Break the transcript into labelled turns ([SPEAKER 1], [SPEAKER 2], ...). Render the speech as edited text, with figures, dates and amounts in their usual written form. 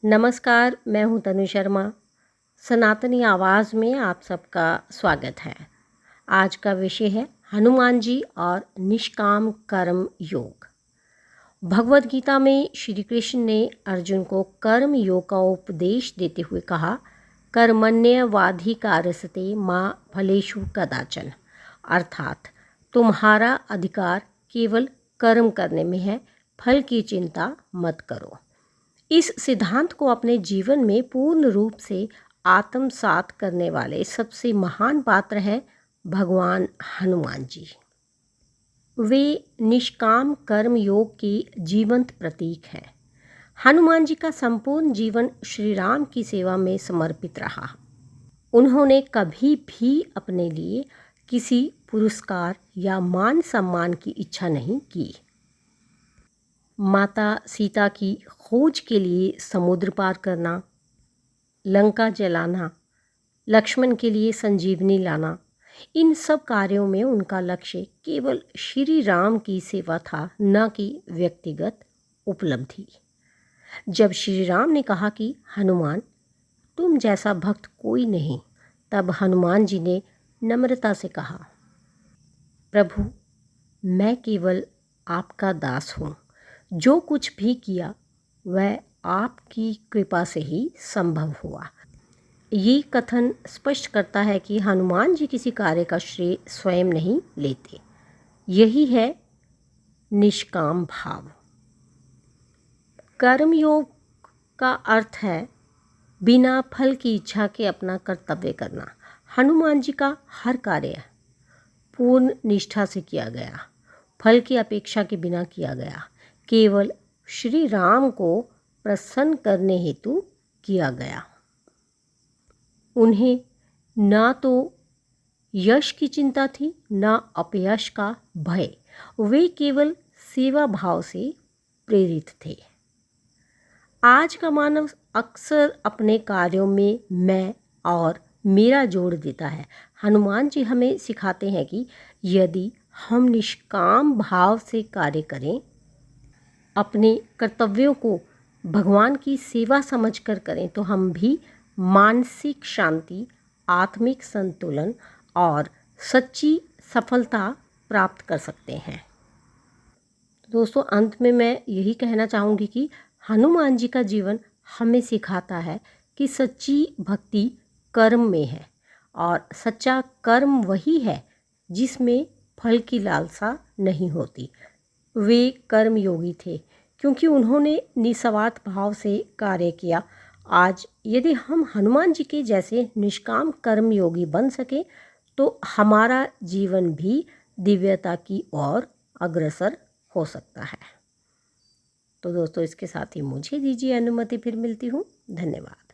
[SPEAKER 1] नमस्कार, मैं हूं तनु शर्मा। सनातनी आवाज़ में आप सबका स्वागत है। आज का विषय है हनुमान जी और निष्काम कर्म योग। भगवद गीता में श्री कृष्ण ने अर्जुन को कर्म योग का उपदेश देते हुए कहा, कर्मण्येवाधिकारस्ते मा फलेषु कदाचन। अर्थात तुम्हारा अधिकार केवल कर्म करने में है, फल की चिंता मत करो। इस सिद्धांत को अपने जीवन में पूर्ण रूप से आत्मसात करने वाले सबसे महान पात्र हैं भगवान हनुमान जी। वे निष्काम कर्म योग के जीवंत प्रतीक हैं। हनुमान जी का संपूर्ण जीवन श्री राम की सेवा में समर्पित रहा। उन्होंने कभी भी अपने लिए किसी पुरस्कार या मान सम्मान की इच्छा नहीं की। माता सीता की खोज के लिए समुद्र पार करना, लंका जलाना, लक्ष्मण के लिए संजीवनी लाना, इन सब कार्यों में उनका लक्ष्य केवल श्री राम की सेवा था, न कि व्यक्तिगत उपलब्धि। जब श्री राम ने कहा कि हनुमान, तुम जैसा भक्त कोई नहीं, तब हनुमान जी ने नम्रता से कहा, प्रभु, मैं केवल आपका दास हूँ। जो कुछ भी किया वह आपकी कृपा से ही संभव हुआ। ये कथन स्पष्ट करता है कि हनुमान जी किसी कार्य का श्रेय स्वयं नहीं लेते। यही है निष्काम भाव। कर्मयोग का अर्थ है बिना फल की इच्छा के अपना कर्तव्य करना। हनुमान जी का हर कार्य पूर्ण निष्ठा से किया गया, फल की अपेक्षा के बिना किया गया, केवल श्री राम को प्रसन्न करने हेतु किया गया। उन्हें ना तो यश की चिंता थी, ना अपयश का भय। वे केवल सेवा भाव से प्रेरित थे। आज का मानव अक्सर अपने कार्यों में मैं और मेरा जोड़ देता है। हनुमान जी हमें सिखाते हैं कि यदि हम निष्काम भाव से कार्य करें, अपने कर्तव्यों को भगवान की सेवा समझकर करें, तो हम भी मानसिक शांति, आत्मिक संतुलन और सच्ची सफलता प्राप्त कर सकते हैं। दोस्तों, अंत में मैं यही कहना चाहूँगी कि हनुमान जी का जीवन हमें सिखाता है कि सच्ची भक्ति कर्म में है, और सच्चा कर्म वही है जिसमें फल की लालसा नहीं होती। वे कर्म योगी थे क्योंकि उन्होंने निस्वार्थ भाव से कार्य किया। आज यदि हम हनुमान जी के जैसे निष्काम कर्म योगी बन सके, तो हमारा जीवन भी दिव्यता की ओर अग्रसर हो सकता है। तो दोस्तों, इसके साथ ही मुझे दीजिए अनुमति, फिर मिलती हूँ। धन्यवाद।